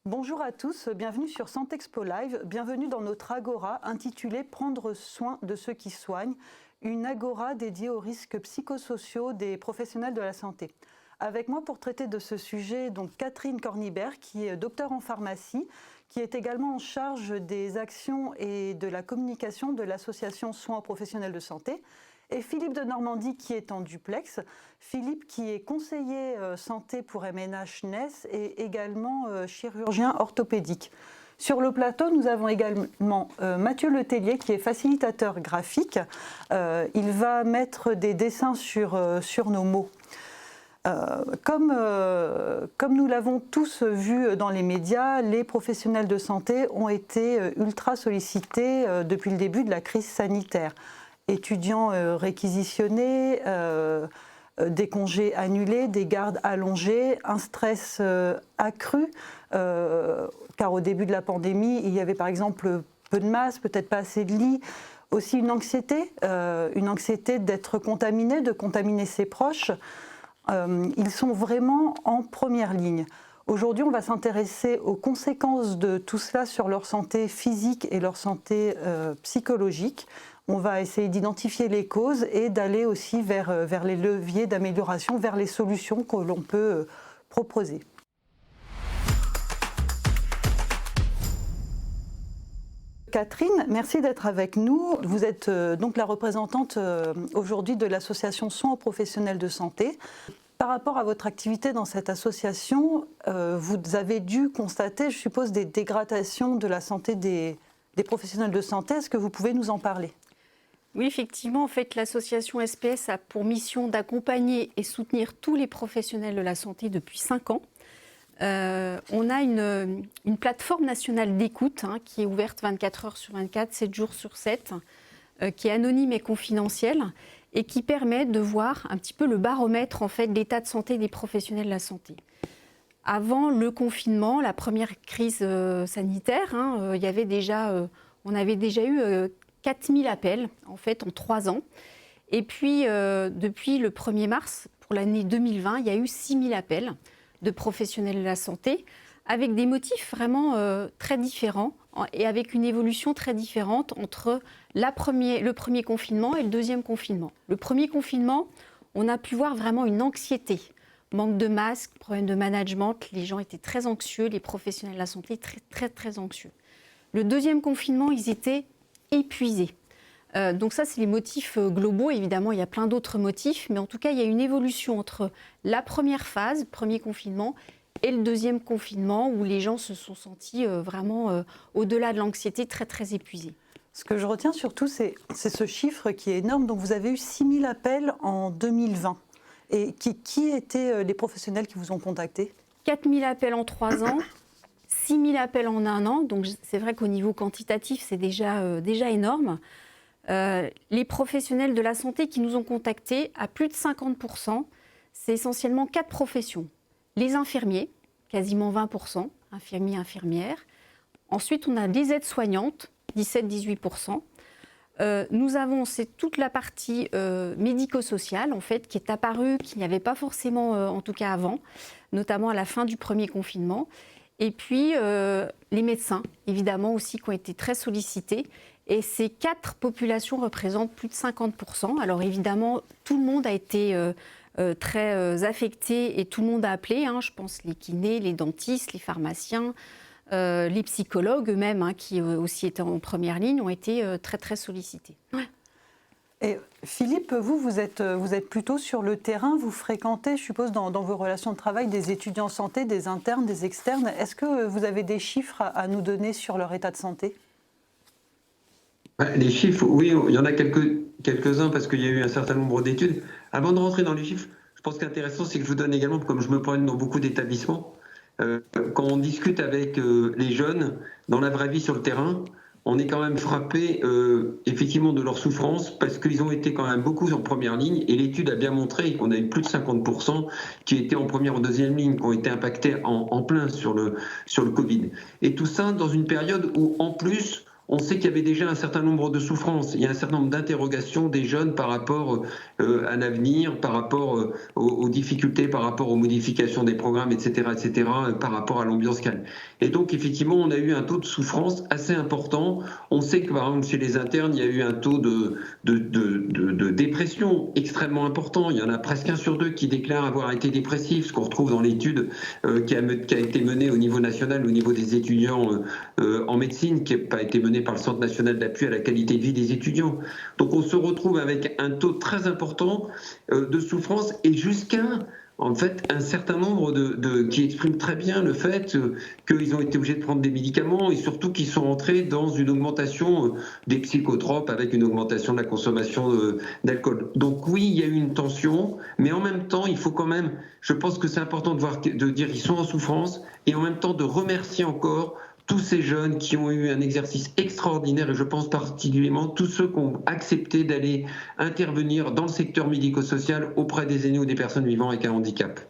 Bonjour à tous, bienvenue sur Santexpo Live, bienvenue dans notre agora intitulée Prendre soin de ceux qui soignent, une agora dédiée aux risques psychosociaux des professionnels de la santé. Avec moi pour traiter de ce sujet, donc Catherine Cornibert, qui est docteure en pharmacie, qui est également en charge des actions et de la communication de l'association Soins aux professionnels de santé, et Philippe de Normandie qui est en duplex. Philippe qui est conseiller santé pour MNH NES et également chirurgien orthopédique. Sur le plateau, nous avons également Mathieu Letellier qui est facilitateur graphique. Il va mettre des dessins sur nos mots. Comme nous l'avons tous vu dans les médias, les professionnels de santé ont été ultra sollicités depuis le début de la crise sanitaire. Étudiants réquisitionnés, des congés annulés, des gardes allongées, un stress accru, car au début de la pandémie, il y avait par exemple peu de masques, peut-être pas assez de lits, aussi une anxiété d'être contaminé, de contaminer ses proches. Ils sont vraiment en première ligne. Aujourd'hui, on va s'intéresser aux conséquences de tout cela sur leur santé physique et leur santé psychologique. On va essayer d'identifier les causes et d'aller aussi vers les leviers d'amélioration, vers les solutions que l'on peut proposer. Catherine, merci d'être avec nous. Vous êtes donc la représentante aujourd'hui de l'association Soins aux professionnels de santé. Par rapport à votre activité dans cette association, vous avez dû constater, je suppose, des dégradations de la santé des professionnels de santé. Est-ce que vous pouvez nous en parler ? Oui, effectivement, en fait, l'association SPS a pour mission d'accompagner et soutenir tous les professionnels de la santé depuis 5 ans. On a une plateforme nationale d'écoute qui est ouverte 24 heures sur 24, 7 jours sur 7, qui est anonyme et confidentielle et qui permet de voir un petit peu le baromètre en fait, de l'état de santé des professionnels de la santé. Avant le confinement, la première crise sanitaire, on avait déjà eu 4000 appels en fait en 3 ans. Et puis depuis le 1er mars, pour l'année 2020, il y a eu 6000 appels de professionnels de la santé avec des motifs vraiment très différents et avec une évolution très différente entre le premier confinement et le deuxième confinement. Le premier confinement, on a pu voir vraiment une anxiété, manque de masques, problème de management, les gens étaient très anxieux, les professionnels de la santé très très très anxieux. Le deuxième confinement, ils étaient épuisés. Donc ça, c'est les motifs globaux. Évidemment, il y a plein d'autres motifs, mais en tout cas, il y a une évolution entre la première phase, premier confinement, et le deuxième confinement, où les gens se sont sentis vraiment, au-delà de l'anxiété, très, très épuisés. Ce que je retiens surtout, c'est ce chiffre qui est énorme. Donc, vous avez eu 6000 appels en 2020. Et qui étaient les professionnels qui vous ont contacté ? 4000 appels en 3 ans. 6000 appels en 1 an, donc c'est vrai qu'au niveau quantitatif, c'est déjà énorme. Les professionnels de la santé qui nous ont contactés, à plus de 50%, c'est essentiellement 4 professions. Les infirmiers, quasiment 20%, infirmiers, infirmières. Ensuite, on a les aides-soignantes, 17-18%. Nous avons, c'est toute la partie médico-sociale, en fait, qui est apparue, qu'il n'y avait pas forcément, en tout cas avant, notamment à la fin du premier confinement. Et puis, les médecins, évidemment, aussi, qui ont été très sollicités. Et ces 4 populations représentent plus de 50%. Alors, évidemment, tout le monde a été très affecté et tout le monde a appelé. Je pense les kinés, les dentistes, les pharmaciens, les psychologues eux-mêmes, qui aussi étaient en première ligne, ont été très, très sollicités. Ouais. Et Philippe, vous êtes plutôt sur le terrain, vous fréquentez, je suppose, dans vos relations de travail, des étudiants en santé, des internes, des externes. Est-ce que vous avez des chiffres à nous donner sur leur état de santé ? Les chiffres, oui, il y en a quelques-uns parce qu'il y a eu un certain nombre d'études. Avant de rentrer dans les chiffres, je pense qu'intéressant, c'est que je vous donne également, comme je me promène dans beaucoup d'établissements, quand on discute avec les jeunes, dans la vraie vie sur le terrain, on est quand même frappé effectivement de leur souffrance parce qu'ils ont été quand même beaucoup en première ligne et l'étude a bien montré qu'on a eu plus de 50% qui étaient en première ou deuxième ligne, qui ont été impactés en plein sur le Covid. Et tout ça dans une période où en plus on sait qu'il y avait déjà un certain nombre de souffrances, il y a un certain nombre d'interrogations des jeunes par rapport à l'avenir, par rapport aux difficultés, par rapport aux modifications des programmes, etc., par rapport à l'ambiance calme. Et donc, effectivement, on a eu un taux de souffrance assez important. On sait que, par exemple, chez les internes, il y a eu un taux de dépression extrêmement important. Il y en a presque 1 sur 2 qui déclarent avoir été dépressifs, ce qu'on retrouve dans l'étude qui a été menée au niveau national, au niveau des étudiants en médecine, qui n'a pas été menée par le Centre national d'appui à la qualité de vie des étudiants. Donc on se retrouve avec un taux très important de souffrance et jusqu'à en fait un certain nombre qui expriment très bien le fait qu'ils ont été obligés de prendre des médicaments et surtout qu'ils sont entrés dans une augmentation des psychotropes avec une augmentation de la consommation d'alcool. Donc oui, il y a eu une tension, mais en même temps, il faut quand même, je pense que c'est important de dire qu'ils sont en souffrance et en même temps de remercier encore tous ces jeunes qui ont eu un exercice extraordinaire, et je pense particulièrement tous ceux qui ont accepté d'aller intervenir dans le secteur médico-social auprès des aînés ou des personnes vivant avec un handicap.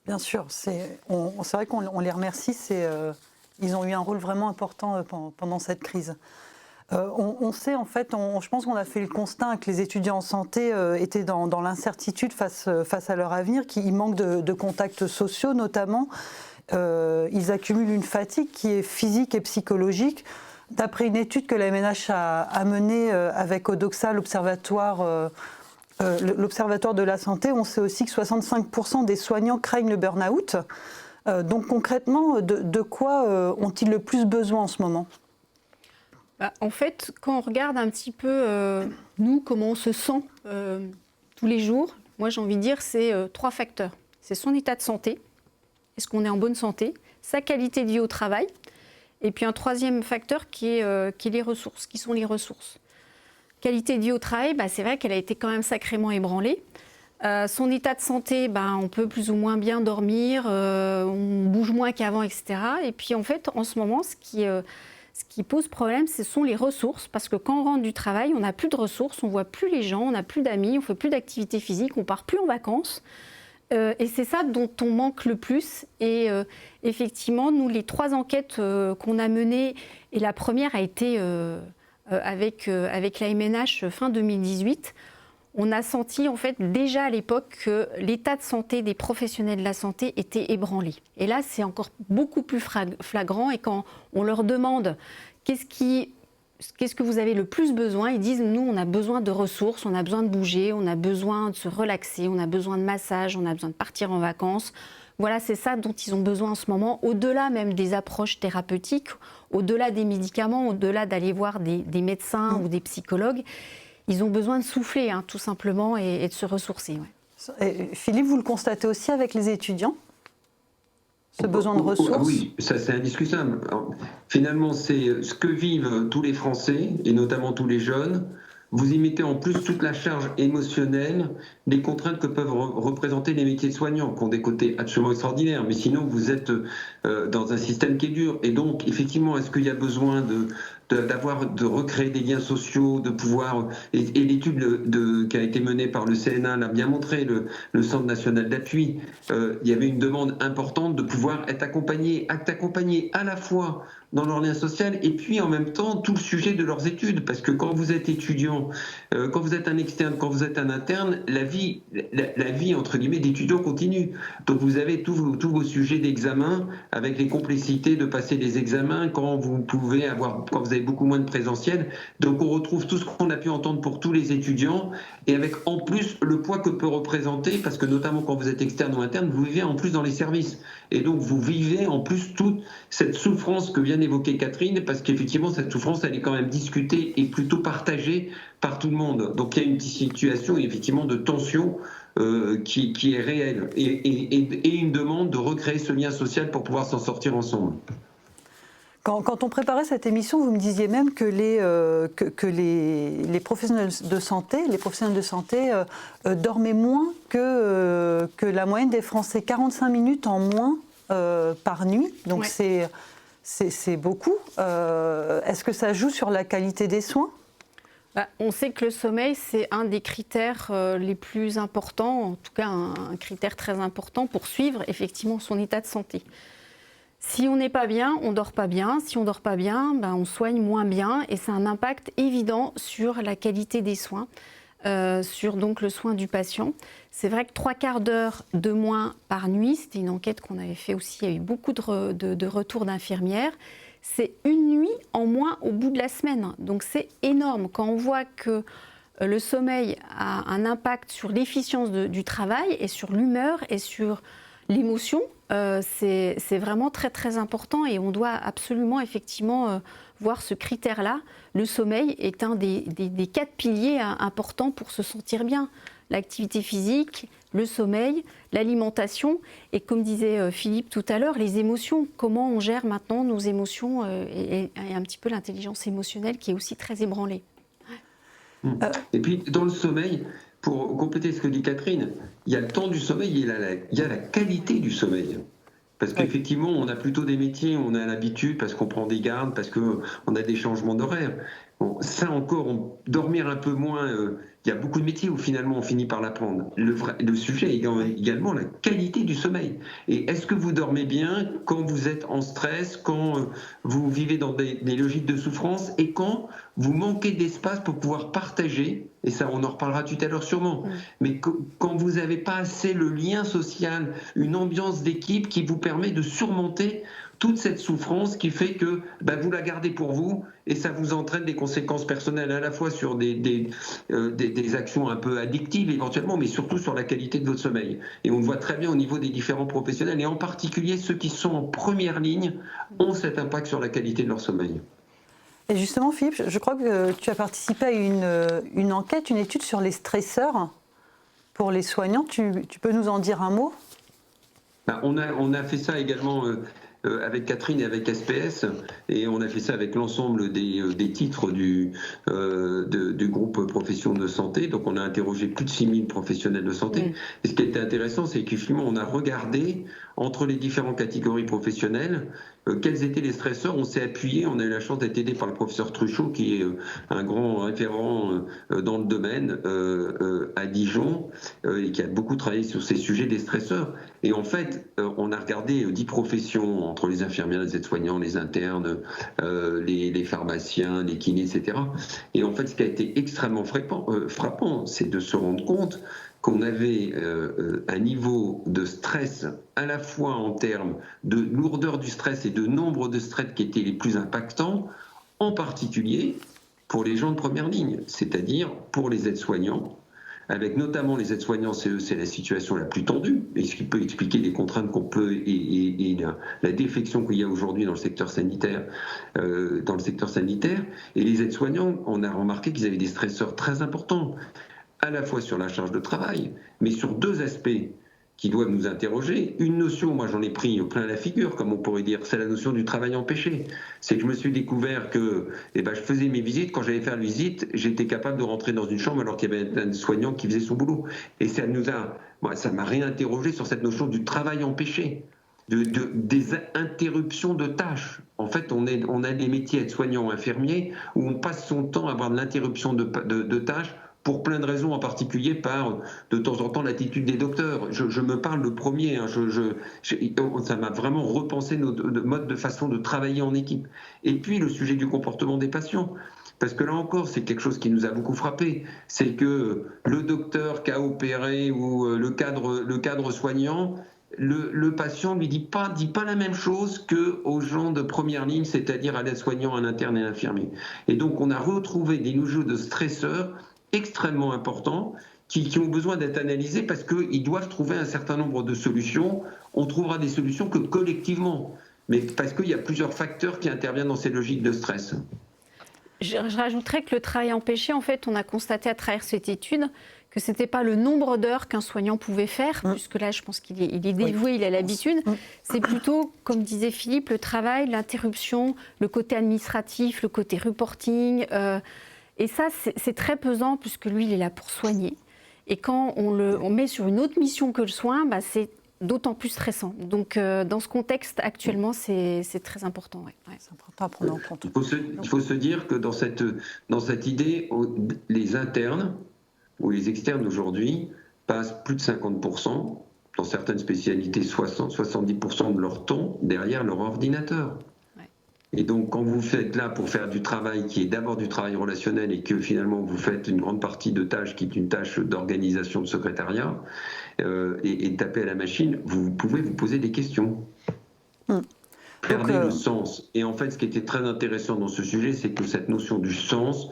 Bien sûr, c'est vrai qu'on les remercie, ils ont eu un rôle vraiment important pendant cette crise. On sait en fait, je pense qu'on a fait le constat que les étudiants en santé étaient dans l'incertitude face à leur avenir, qu'ils manquent de contacts sociaux notamment. Ils accumulent une fatigue qui est physique et psychologique. D'après une étude que la MNH a menée avec Odoxa, l'Observatoire de la santé, on sait aussi que 65% des soignants craignent le burn-out. Donc concrètement, de quoi ont-ils le plus besoin en ce moment ? En fait, quand on regarde un petit peu, nous, comment on se sent tous les jours, moi j'ai envie de dire c'est 3 facteurs. C'est son état de santé. Est-ce qu'on est en bonne santé, sa qualité de vie au travail, et puis un 3e facteur qui est les ressources, qui sont les ressources. Qualité de vie au travail, c'est vrai qu'elle a été quand même sacrément ébranlée. Son état de santé, on peut plus ou moins bien dormir, on bouge moins qu'avant, etc. Et puis en fait, en ce moment, ce qui pose problème, ce sont les ressources, parce que quand on rentre du travail, on n'a plus de ressources, on ne voit plus les gens, on n'a plus d'amis, on ne fait plus d'activité physique, on ne part plus en vacances. Et c'est ça dont on manque le plus. Et effectivement, nous, les 3 enquêtes qu'on a menées, et la première a été avec la MNH fin 2018, on a senti en fait déjà à l'époque que l'état de santé des professionnels de la santé était ébranlé. Et là, c'est encore beaucoup plus flagrant. Et quand on leur demande qu'est-ce que vous avez le plus besoin, ils disent nous on a besoin de ressources, on a besoin de bouger, on a besoin de se relaxer, on a besoin de massage, on a besoin de partir en vacances. Voilà, c'est ça dont ils ont besoin en ce moment, au-delà même des approches thérapeutiques, au-delà des médicaments, au-delà d'aller voir des médecins ou des psychologues. Ils ont besoin de souffler, tout simplement, et de se ressourcer. Ouais. Et Philippe, vous le constatez aussi avec les étudiants ? Ce besoin de ressources ? Oui, ça c'est indiscutable. Finalement, c'est ce que vivent tous les Français, et notamment tous les jeunes. Vous y mettez en plus toute la charge émotionnelle, des contraintes que peuvent représenter les métiers de soignants, qui ont des côtés absolument extraordinaires. Mais sinon, vous êtes dans un système qui est dur. Et donc, effectivement, est-ce qu'il y a besoin de recréer des liens sociaux, de pouvoir... Et l'étude qui a été menée par le CNA l'a bien montré, le Centre national d'appui, il y avait une demande importante de pouvoir être accompagné à la fois dans leur lien social et puis en même temps tout le sujet de leurs études. Parce que quand vous êtes étudiant, quand vous êtes un externe, quand vous êtes un interne, la vie entre guillemets d'étudiant continue. Donc vous avez tous vos sujets d'examen avec les complexités de passer des examens quand vous avez beaucoup moins de présentiel. Donc on retrouve tout ce qu'on a pu entendre pour tous les étudiants et avec en plus le poids que peut représenter, parce que notamment quand vous êtes externe ou interne, vous vivez en plus dans les services. Et donc vous vivez en plus toute cette souffrance que vient d'évoquer Catherine, parce qu'effectivement cette souffrance elle est quand même discutée et plutôt partagée par tout le monde. Donc il y a une situation effectivement de tension qui est réelle et une demande de recréer ce lien social pour pouvoir s'en sortir ensemble. Quand on préparait cette émission, vous me disiez même que les professionnels de santé, dormaient moins que la moyenne des Français, 45 minutes en moins par nuit. Donc ouais. C'est beaucoup. Est-ce que ça joue sur la qualité des soins ? On sait que le sommeil, c'est un des critères les plus importants, en tout cas un critère très important pour suivre effectivement son état de santé. Si on n'est pas bien, on dort pas bien. Si on dort pas bien, on soigne moins bien. Et c'est un impact évident sur la qualité des soins, sur donc le soin du patient. C'est vrai que 3/4 d'heure de moins par nuit, c'était une enquête qu'on avait fait aussi, il y a eu beaucoup de retours d'infirmières. C'est une nuit en moins au bout de la semaine. Donc c'est énorme. Quand on voit que le sommeil a un impact sur l'efficience du travail et sur l'humeur et sur l'émotion, c'est vraiment très très important et on doit absolument effectivement voir ce critère-là. Le sommeil est un des 4 piliers importants pour se sentir bien. L'activité physique, le sommeil, l'alimentation et comme disait Philippe tout à l'heure, les émotions. Comment on gère maintenant nos émotions et un petit peu l'intelligence émotionnelle qui est aussi très ébranlée. Et puis dans le sommeil, pour compléter ce que dit Catherine, il y a le temps du sommeil et il y a la qualité du sommeil. Parce qu'effectivement, on a plutôt des métiers, on a l'habitude, parce qu'on prend des gardes, parce qu'on a des changements d'horaire. Bon, ça encore, dormir un peu moins, il y a beaucoup de métiers où finalement on finit par l'apprendre. Le sujet est également la qualité du sommeil. Et est-ce que vous dormez bien quand vous êtes en stress, quand vous vivez dans des logiques de souffrance et quand vous manquez d'espace pour pouvoir partager, et ça on en reparlera tout à l'heure sûrement, mais quand vous n'avez pas assez le lien social, une ambiance d'équipe qui vous permet de surmonter toute cette souffrance qui fait que vous la gardez pour vous et ça vous entraîne des conséquences personnelles à la fois sur des actions un peu addictives éventuellement, mais surtout sur la qualité de votre sommeil. Et on le voit très bien au niveau des différents professionnels et en particulier ceux qui sont en première ligne ont cet impact sur la qualité de leur sommeil. Et justement, Philippe, je crois que tu as participé à une enquête, une étude sur les stresseurs pour les soignants. Tu peux nous en dire un mot ? On a fait ça également avec Catherine et avec SPS, et on a fait ça avec l'ensemble des titres du groupe professions de santé. Donc on a interrogé plus de 6000 professionnels de santé. Et ce qui a été intéressant, c'est qu'effectivement on a regardé entre les différentes catégories professionnelles quels étaient les stresseurs. On s'est appuyé, on a eu la chance d'être aidé par le professeur Truchot, qui est un grand référent dans le domaine à Dijon, et qui a beaucoup travaillé sur ces sujets des stresseurs. Et en fait, on a regardé 10 professions, entre les infirmières, les aides-soignants, les internes, les pharmaciens, les kinés, etc. Et en fait, ce qui a été extrêmement frappant, c'est de se rendre compte qu'on avait un niveau de stress à la fois en termes de lourdeur du stress et de nombre de stress qui étaient les plus impactants, en particulier pour les gens de première ligne, c'est-à-dire pour les aides-soignants, avec notamment les aides-soignants, c'est la situation la plus tendue, et ce qui peut expliquer les contraintes qu'on peut et la défection qu'il y a aujourd'hui dans le secteur sanitaire. Et les aides-soignants, on a remarqué qu'ils avaient des stresseurs très importants, à la fois sur la charge de travail, mais sur 2 aspects qui doivent nous interroger. Une notion, moi j'en ai pris plein la figure, comme on pourrait dire, c'est la notion du travail empêché. C'est que je me suis découvert que je faisais mes visites, quand j'allais faire la visite, j'étais capable de rentrer dans une chambre alors qu'il y avait un soignant qui faisait son boulot. Et ça m'a réinterrogé sur cette notion du travail empêché, des interruptions de tâches. En fait, on a des métiers aides-soignants, infirmiers, où on passe son temps à avoir de l'interruption de tâches, pour plein de raisons, en particulier par, de temps en temps, l'attitude des docteurs. Je me parle le premier, ça m'a vraiment repensé notre mode de façon de travailler en équipe. Et puis, le sujet du comportement des patients. Parce que là encore, c'est quelque chose qui nous a beaucoup frappé. C'est que le docteur qui a opéré ou le cadre soignant, le patient ne lui dit pas la même chose qu'aux gens de première ligne, c'est-à-dire à l'aide-soignant, à l'interne et à l'infirmier. Et donc, on a retrouvé des niveaux de stresseurs extrêmement importants qui ont besoin d'être analysés parce qu'ils doivent trouver un certain nombre de solutions. On trouvera des solutions que collectivement, mais parce qu'il y a plusieurs facteurs qui interviennent dans ces logiques de stress. Je rajouterais que le travail empêché, en fait, on a constaté à travers cette étude que ce n'était pas le nombre d'heures qu'un soignant pouvait faire, puisque là, je pense qu'il est dévoué, il a l'habitude. C'est plutôt, comme disait Philippe, le travail, l'interruption, le côté administratif, le côté reporting. Et ça, c'est très pesant, puisque lui, il est là pour soigner. Et quand on met sur une autre mission que le soin, c'est d'autant plus stressant. Donc, dans ce contexte, actuellement, c'est très important. Ouais. C'est important à prendre en compte. Il faut se dire que dans cette idée, les internes ou les externes aujourd'hui passent plus de 50% dans certaines spécialités, 70% de leur temps derrière leur ordinateur. Et donc, quand vous faites là pour faire du travail qui est d'abord du travail relationnel et que finalement vous faites une grande partie de tâches qui est une tâche d'organisation de secrétariat et de taper à la machine, vous pouvez vous poser des questions. Perdez le sens. Et en fait, ce qui était très intéressant dans ce sujet, c'est que cette notion du sens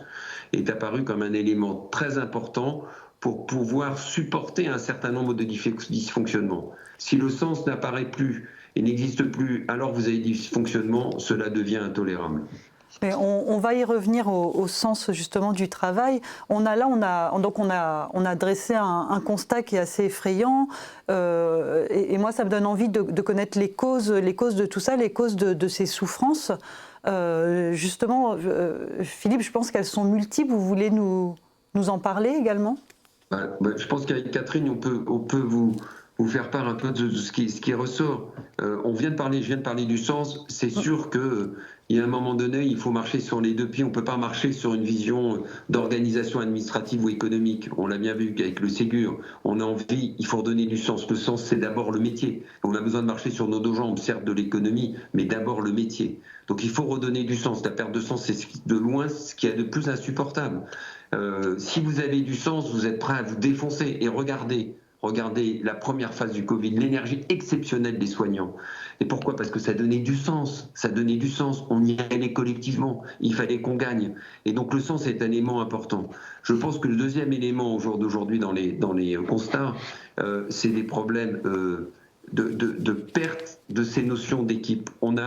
est apparue comme un élément très important pour pouvoir supporter un certain nombre de dysfonctionnements. Si le sens n'apparaît plus et n'existe plus, alors vous avez des dysfonctionnements, cela devient intolérable. Mais on va y revenir au sens justement du travail. On a dressé un constat qui est assez effrayant, et moi ça me donne envie de connaître les causes de tout ça, les causes de ces souffrances. Justement, Philippe, je pense qu'elles sont multiples. Vous voulez nous en parler également ? Je pense qu'avec Catherine, on peut vous faire part un peu de ce qui ressort. Je viens de parler du sens. C'est sûr qu'il y a un moment donné, il faut marcher sur les deux pieds. On ne peut pas marcher sur une vision d'organisation administrative ou économique. On l'a bien vu avec le Ségur. On a envie, il faut redonner du sens. Le sens, c'est d'abord le métier. On a besoin de marcher sur nos deux jambes, certes de l'économie, mais d'abord le métier. Donc il faut redonner du sens. La perte de sens, c'est de loin ce qu'il y a de plus insupportable. Si vous avez du sens, vous êtes prêt à vous défoncer. Et regardez la première phase du Covid, l'énergie exceptionnelle des soignants. Et pourquoi ? Parce que ça donnait du sens. On y allait collectivement. Il fallait qu'on gagne. Et donc le sens est un élément important. Je pense que le deuxième élément au jour d'aujourd'hui dans les constats, c'est des problèmes de perte de ces notions d'équipe. On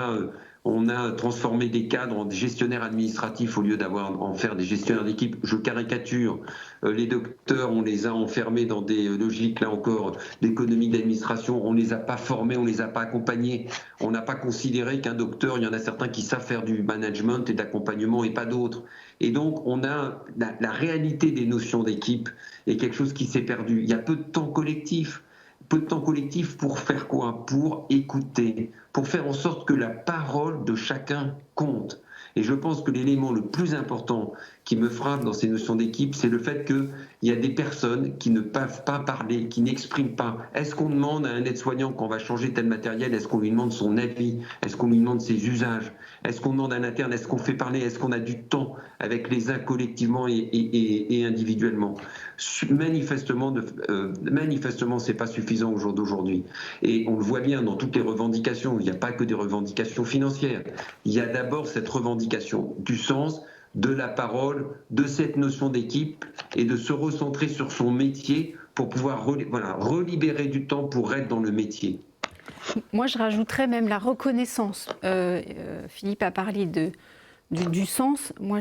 a transformé des cadres en gestionnaires administratifs au lieu en faire des gestionnaires d'équipe. Je caricature. Les docteurs, on les a enfermés dans des logiques, là encore, d'économie d'administration. On ne les a pas formés, on ne les a pas accompagnés. On n'a pas considéré qu'un docteur, il y en a certains qui savent faire du management et d'accompagnement et pas d'autres. Et donc, on a la réalité des notions d'équipe est quelque chose qui s'est perdu. Il y a peu de temps collectif. Peu de temps collectif pour faire quoi ? Pour écouter, pour faire en sorte que la parole de chacun compte. Et je pense que l'élément le plus important qui me frappe dans ces notions d'équipe, c'est le fait qu'il y a des personnes qui ne peuvent pas parler, qui n'expriment pas. Est-ce qu'on demande à un aide-soignant qu'on va changer tel matériel ? Est-ce qu'on lui demande son avis ? Est-ce qu'on lui demande ses usages ? Est-ce qu'on demande à un interne ? Est-ce qu'on fait parler ? Est-ce qu'on a du temps avec les uns collectivement et individuellement ? Manifestement, c'est pas suffisant au jour d'aujourd'hui. Et on le voit bien dans toutes les revendications. Il n'y a pas que des revendications financières. Il y a d'abord cette revendication du sens, de la parole, de cette notion d'équipe et de se recentrer sur son métier pour pouvoir relibérer du temps pour être dans le métier. Moi, je rajouterais même la reconnaissance. Philippe a parlé du sens. Moi,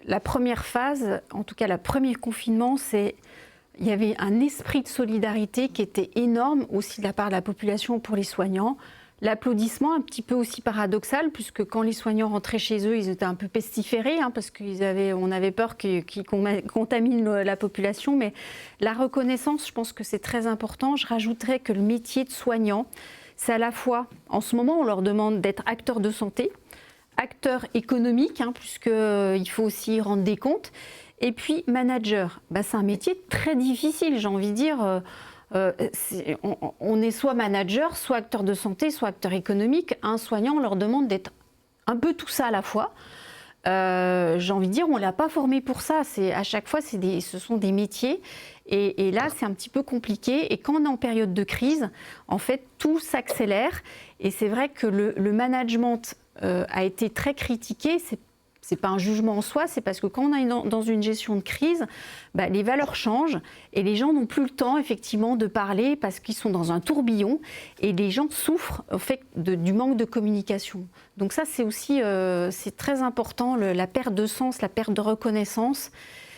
la première phase, en tout cas le premier confinement, il y avait un esprit de solidarité qui était énorme aussi de la part de la population pour les soignants. L'applaudissement, un petit peu aussi paradoxal, puisque quand les soignants rentraient chez eux, ils étaient un peu pestiférés, parce qu'on avait peur qu'ils contaminent la population. Mais la reconnaissance, je pense que c'est très important. Je rajouterais que le métier de soignant, c'est à la fois, en ce moment, on leur demande d'être acteurs de santé, acteurs économiques, puisqu'il faut aussi rendre des comptes, et puis manager. C'est un métier très difficile, j'ai envie de dire. On est soit manager, soit acteur de santé, soit acteur économique. Un soignant, on leur demande d'être un peu tout ça à la fois. J'ai envie de dire, on ne l'a pas formé pour ça. À chaque fois, ce sont des métiers. Et là, c'est un petit peu compliqué. Et quand on est en période de crise, en fait, tout s'accélère. Et c'est vrai que le management a été très critiqué. C'est pas un jugement en soi, c'est parce que quand on est dans une gestion de crise, les valeurs changent et les gens n'ont plus le temps effectivement de parler parce qu'ils sont dans un tourbillon et les gens souffrent au fait du manque de communication. Donc ça, c'est aussi c'est très important, la perte de sens, la perte de reconnaissance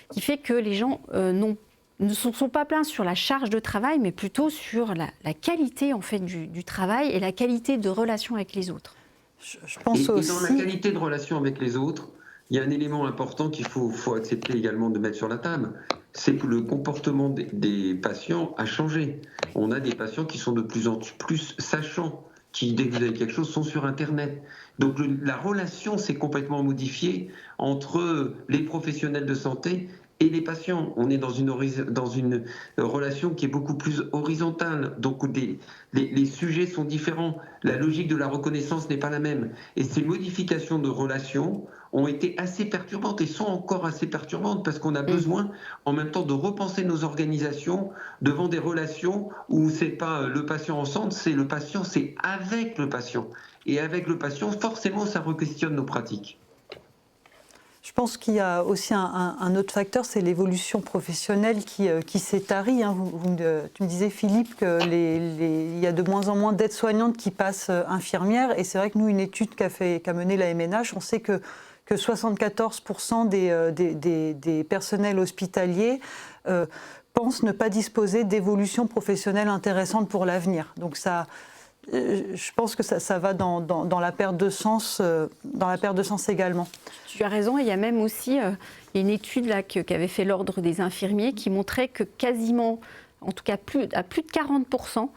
qui fait que les gens ne sont pas pleins sur la charge de travail, mais plutôt sur la qualité en fait du travail et la qualité de relation avec les autres. Je pense aussi... dans la qualité de relation avec les autres, il y a un élément important qu'il faut accepter également de mettre sur la table, c'est que le comportement des patients a changé. On a des patients qui sont de plus en plus sachants, qui, dès que vous avez quelque chose, sont sur Internet. Donc la relation s'est complètement modifiée entre les professionnels de santé et les patients. On est dans une relation qui est beaucoup plus horizontale, donc les sujets sont différents. La logique de la reconnaissance n'est pas la même. Et ces modifications de relations ont été assez perturbantes et sont encore assez perturbantes parce qu'on a besoin en même temps de repenser nos organisations devant des relations où c'est pas le patient en centre, c'est le patient, c'est avec le patient. Et avec le patient, forcément, ça re-questionne nos pratiques. Je pense qu'il y a aussi un autre facteur, c'est l'évolution professionnelle qui s'est tarie. Hein. Tu me disais, Philippe, qu'il y a de moins en moins d'aides-soignantes qui passent infirmières. Et c'est vrai que nous, une étude qu'a menée la MNH, on sait que 74% des personnels hospitaliers pensent ne pas disposer d'évolution professionnelle intéressante pour l'avenir. Donc je pense que ça va dans la perte de sens, également. Tu as raison, il y a même aussi une étude là, qu'avait fait l'Ordre des infirmiers qui montrait que quasiment, en tout cas à plus de 40%,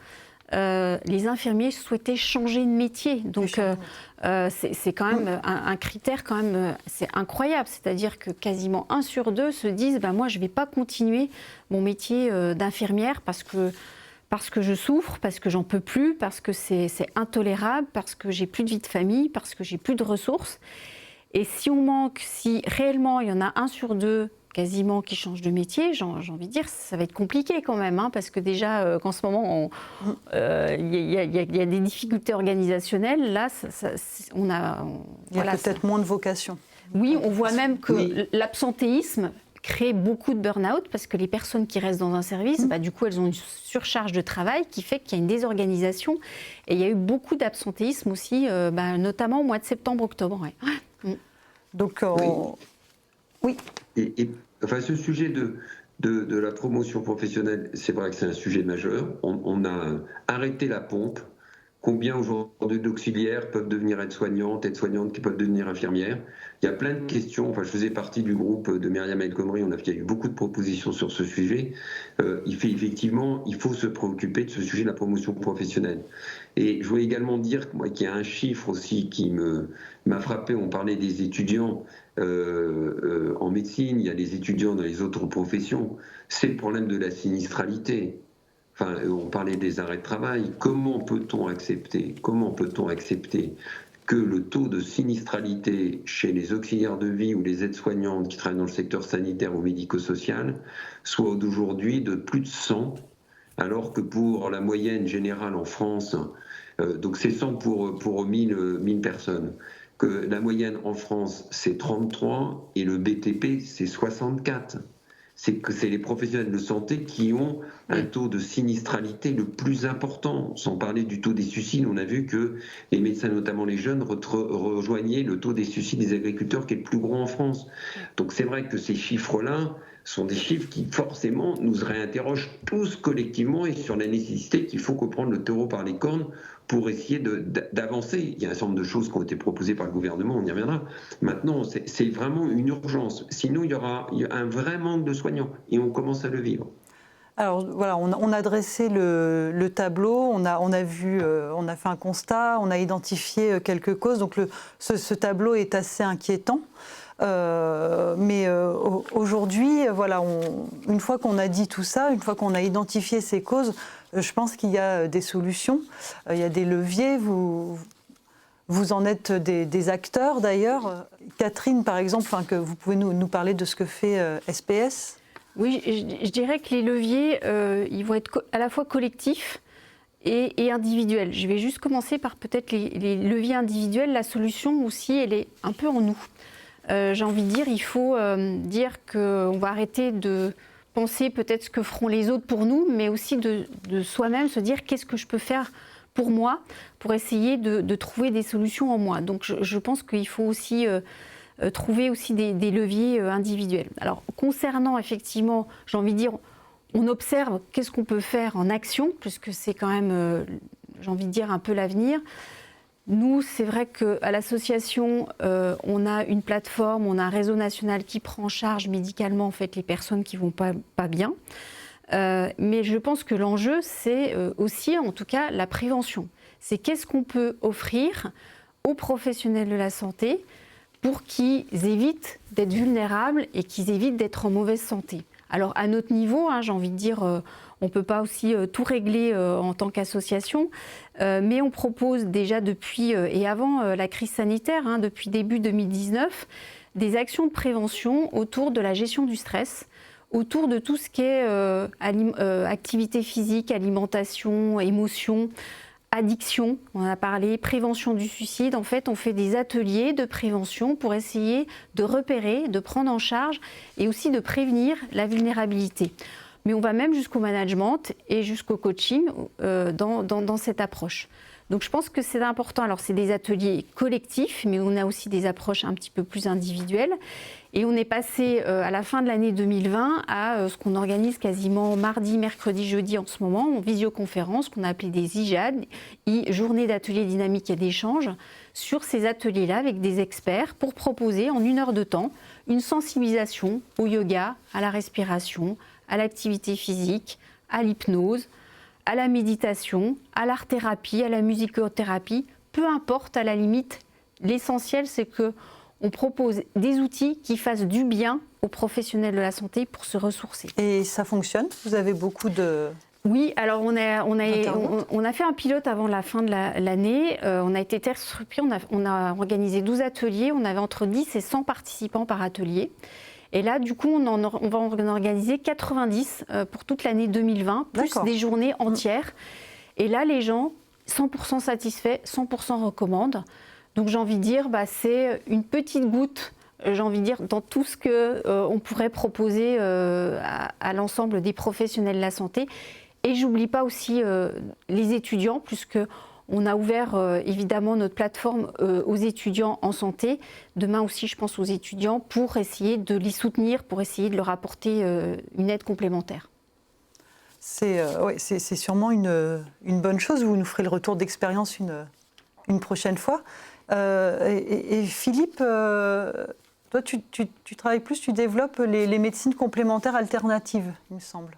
les infirmiers souhaitaient changer de métier. Donc c'est quand même un critère quand même, c'est incroyable. C'est-à-dire que quasiment 1 sur 2 se disent moi je ne vais pas continuer mon métier d'infirmière parce que je souffre, parce que j'en peux plus, parce que c'est intolérable, parce que j'ai plus de vie de famille, parce que j'ai plus de ressources. Et si réellement il y en a 1 sur 2 quasiment qui change de métier, j'ai envie de dire, ça va être compliqué quand même, hein, parce que déjà qu'en ce moment, il y a des difficultés organisationnelles. Là, il y a peut-être moins de vocation. Oui, on voit même que l'absentéisme crée beaucoup de burn-out parce que les personnes qui restent dans un service, du coup, elles ont une surcharge de travail qui fait qu'il y a une désorganisation. Et il y a eu beaucoup d'absentéisme aussi, notamment au mois de septembre-octobre. Ouais. Donc, oui. Enfin, ce sujet de la promotion professionnelle, c'est vrai que c'est un sujet majeur. On a arrêté la pompe. Combien aujourd'hui d'auxiliaires peuvent devenir aides-soignantes qui peuvent devenir infirmières? Il y a plein de questions. Enfin, je faisais partie du groupe de Myriam El Khomri. Il y a eu beaucoup de propositions sur ce sujet. Il faut se préoccuper de ce sujet de la promotion professionnelle. Et je voulais également dire qu'il y a un chiffre aussi qui m'a frappé. On parlait des étudiants en médecine, il y a des étudiants dans les autres professions. C'est le problème de la sinistralité. Enfin, on parlait des arrêts de travail. Comment peut-on accepter que le taux de sinistralité chez les auxiliaires de vie ou les aides-soignantes qui travaillent dans le secteur sanitaire ou médico-social soit aujourd'hui de plus de 100, alors que pour la moyenne générale en France, donc c'est 100 pour 1000 personnes, que la moyenne en France c'est 33 et le BTP c'est 64. C'est que c'est les professionnels de santé qui ont un taux de sinistralité le plus important, sans parler du taux des suicides. On a vu que les médecins, notamment les jeunes, rejoignaient le taux des suicides des agriculteurs qui est le plus gros en France. Donc c'est vrai que ces chiffres-là sont des chiffres qui forcément nous réinterrogent tous collectivement et sur la nécessité qu'il faut prendre le taureau par les cornes pour essayer d'avancer. Il y a un certain nombre de choses qui ont été proposées par le gouvernement, on y reviendra. Maintenant, c'est vraiment une urgence. Sinon, il y a un vrai manque de soignants et on commence à le vivre. Alors voilà, on a dressé le tableau, on a fait un constat, on a identifié quelques causes. Donc ce tableau est assez inquiétant. Mais aujourd'hui, voilà, une fois qu'on a dit tout ça, une fois qu'on a identifié ces causes, je pense qu'il y a des solutions, il y a des leviers. Vous en êtes des acteurs d'ailleurs. Catherine, par exemple, que vous pouvez nous parler de ce que fait SPS. Oui, je dirais que les leviers, ils vont être à la fois collectifs et individuels. Je vais juste commencer par peut-être les leviers individuels. La solution aussi, elle est un peu en nous. J'ai envie de dire, il faut dire qu'on va arrêter de penser peut-être ce que feront les autres pour nous, mais aussi de soi-même se dire qu'est-ce que je peux faire pour moi, pour essayer de trouver des solutions en moi. Donc je pense qu'il faut aussi trouver aussi des leviers individuels. Alors concernant effectivement, j'ai envie de dire, on observe qu'est-ce qu'on peut faire en action, puisque c'est quand même, j'ai envie de dire, un peu l'avenir. Nous, c'est vrai qu'à l'association, on a une plateforme, on a un réseau national qui prend en charge médicalement en fait, les personnes qui ne vont pas bien. Mais je pense que l'enjeu, c'est aussi, en tout cas, la prévention. C'est qu'est-ce qu'on peut offrir aux professionnels de la santé pour qu'ils évitent d'être vulnérables et qu'ils évitent d'être en mauvaise santé. Alors à notre niveau, j'ai envie de dire, on ne peut pas aussi tout régler en tant qu'association, mais on propose déjà depuis et avant la crise sanitaire, depuis début 2019, des actions de prévention autour de la gestion du stress, autour de tout ce qui est activité physique, alimentation, émotion, addiction, on en a parlé, prévention du suicide. En fait, on fait des ateliers de prévention pour essayer de repérer, de prendre en charge et aussi de prévenir la vulnérabilité. Mais on va même jusqu'au management et jusqu'au coaching dans cette approche. Donc je pense que c'est important. Alors c'est des ateliers collectifs, mais on a aussi des approches un petit peu plus individuelles. Et on est passé à la fin de l'année 2020 à ce qu'on organise quasiment mardi, mercredi, jeudi en ce moment, en visioconférence, qu'on a appelé des IJAD, journées d'ateliers dynamiques et d'échanges, sur ces ateliers-là avec des experts pour proposer en 1 heure de temps une sensibilisation au yoga, à la respiration, à l'activité physique, à l'hypnose, à la méditation, à l'art-thérapie, à la musicothérapie, peu importe à la limite. L'essentiel, c'est qu'on propose des outils qui fassent du bien aux professionnels de la santé pour se ressourcer. Et ça fonctionne? Vous avez beaucoup de... Oui, alors on a fait un pilote avant la fin de l'année. On a été très surpris, on a organisé 12 ateliers, on avait entre 10 et 100 participants par atelier. Et là, du coup, on va en organiser 90 pour toute l'année 2020, plus des journées entières. Et là, les gens, 100% satisfaits, 100% recommandent. Donc j'ai envie de dire, c'est une petite goutte, j'ai envie de dire, dans tout ce qu'on pourrait proposer à l'ensemble des professionnels de la santé. Et j'oublie pas aussi les étudiants, puisque on a ouvert évidemment notre plateforme aux étudiants en santé. Demain aussi, je pense aux étudiants pour essayer de les soutenir, pour essayer de leur apporter une aide complémentaire. C'est sûrement une bonne chose. Vous nous ferez le retour d'expérience une prochaine fois. Et Philippe, toi, tu travailles plus, tu développes les médecines complémentaires alternatives, il me semble.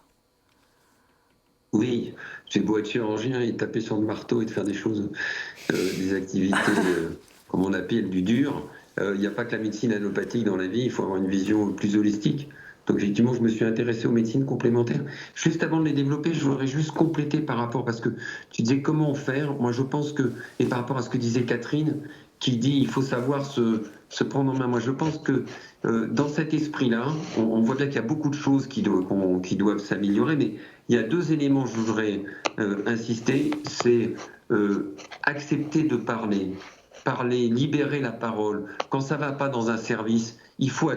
Oui, j'ai beau être chirurgien et taper sur le marteau et de faire des choses, des activités, comme on appelle, du dur. Il n'y a pas que la médecine allopathique dans la vie, il faut avoir une vision plus holistique. Donc effectivement, je me suis intéressé aux médecines complémentaires. Juste avant de les développer, je voudrais juste compléter par rapport, parce que tu disais comment faire. Moi, je pense que, et par rapport à ce que disait Catherine, qui dit il faut savoir se prendre en main. Moi, je pense que dans cet esprit-là, on voit bien qu'il y a beaucoup de choses qui doivent s'améliorer, mais il y a 2 éléments que je voudrais insister. C'est accepter de parler, libérer la parole. Quand ça ne va pas dans un service, il faut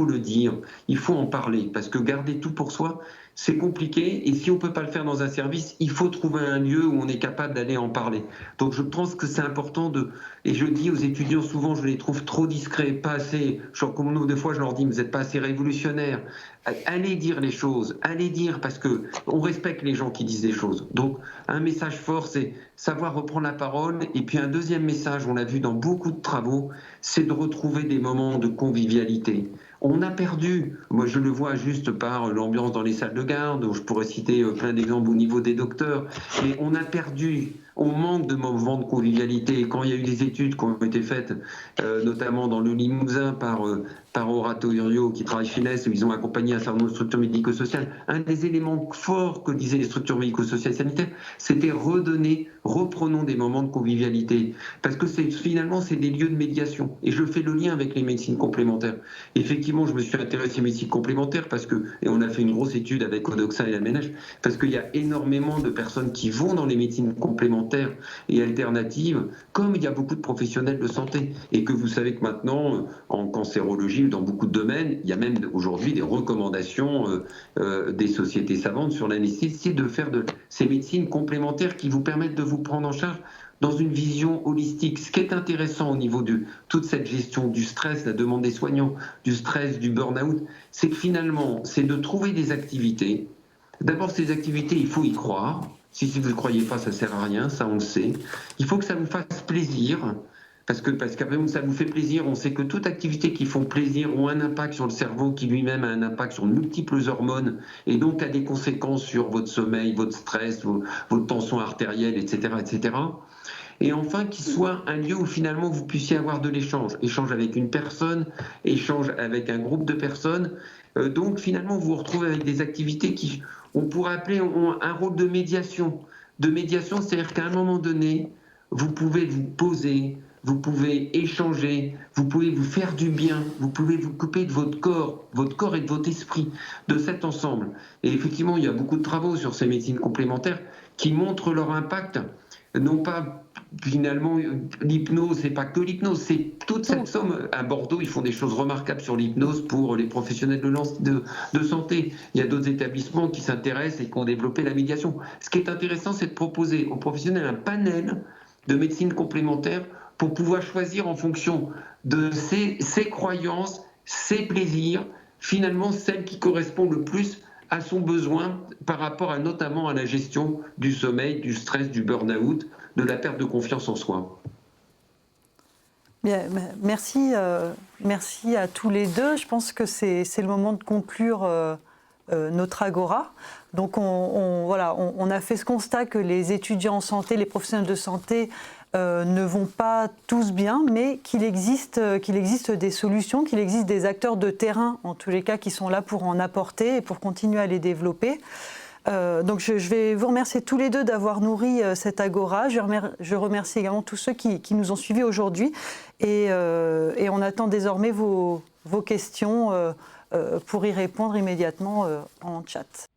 le dire, il faut en parler, parce que garder tout pour soi, c'est compliqué, et si on ne peut pas le faire dans un service, il faut trouver un lieu où on est capable d'aller en parler. Donc je pense que c'est important et je dis aux étudiants, souvent je les trouve trop discrets, pas assez, comme un nombre de fois je leur dis, vous n'êtes pas assez révolutionnaires. Allez dire les choses, allez dire, parce que on respecte les gens qui disent des choses. Donc un message fort, c'est savoir reprendre la parole, et puis un deuxième message, on l'a vu dans beaucoup de travaux, c'est de retrouver des moments de convivialité. On a perdu, moi je le vois juste par l'ambiance dans les salles de garde, je pourrais citer plein d'exemples au niveau des docteurs, mais on a perdu, on manque de moments de convivialité. Quand il y a eu des études qui ont été faites, notamment dans le Limousin par Oratorio qui travaille chez NES, où ils ont accompagné un certain nombre de structures médico-sociales, un des éléments forts que disaient les structures médico-sociales et sanitaires, c'était reprenons des moments de convivialité. Parce que finalement, c'est des lieux de médiation. Et je fais le lien avec les médecines complémentaires. Effectivement, je me suis intéressé aux médecines complémentaires et on a fait une grosse étude avec Odoxa et la Ménage, parce qu'il y a énormément de personnes qui vont dans les médecines complémentaires et alternatives, comme il y a beaucoup de professionnels de santé. Et que vous savez que maintenant, en cancérologie, dans beaucoup de domaines, il y a même aujourd'hui des recommandations des sociétés savantes sur la nécessité de faire de ces médecines complémentaires qui vous permettent de vous prendre en charge dans une vision holistique. Ce qui est intéressant au niveau de toute cette gestion du stress, la demande des soignants, du stress, du burn-out, c'est que finalement, c'est de trouver des activités. D'abord, ces activités, il faut y croire. Si vous ne croyez pas, ça ne sert à rien, ça on le sait. Il faut que ça vous fasse plaisir. Parce qu'après, ça vous fait plaisir. On sait que toute activité qui font plaisir ont un impact sur le cerveau qui lui-même a un impact sur de multiples hormones et donc a des conséquences sur votre sommeil, votre stress, votre tension artérielle, etc., etc. et enfin qu'il soit un lieu où finalement vous puissiez avoir de l'échange, échange avec une personne, échange avec un groupe de personnes. Donc finalement vous vous retrouvez avec des activités qui, on pourrait appeler, ont un rôle de médiation. De médiation, c'est-à-dire qu'à un moment donné, vous pouvez vous poser, vous pouvez échanger, vous pouvez vous faire du bien, vous pouvez vous couper de votre corps et de votre esprit, de cet ensemble. Et effectivement, il y a beaucoup de travaux sur ces médecines complémentaires qui montrent leur impact. Non pas, finalement, l'hypnose, c'est pas que l'hypnose, c'est toute cette somme. À Bordeaux, ils font des choses remarquables sur l'hypnose pour les professionnels de santé. Il y a d'autres établissements qui s'intéressent et qui ont développé la médiation. Ce qui est intéressant, c'est de proposer aux professionnels un panel de médecine complémentaire pour pouvoir choisir en fonction de ses croyances, ses plaisirs, finalement celle qui correspond le plus à son besoin par rapport notamment à la gestion du sommeil, du stress, du burn-out, de la perte de confiance en soi. Bien, merci à tous les deux. Je pense que c'est le moment de conclure notre agora. Donc on a fait ce constat que les étudiants en santé, les professionnels de santé ne vont pas tous bien, mais qu'il existe des solutions, qu'il existe des acteurs de terrain, en tous les cas, qui sont là pour en apporter et pour continuer à les développer. Donc je vais vous remercier tous les deux d'avoir nourri cette agora. Je remercie également tous ceux qui nous ont suivis aujourd'hui. Et on attend désormais vos questions pour y répondre immédiatement en chat.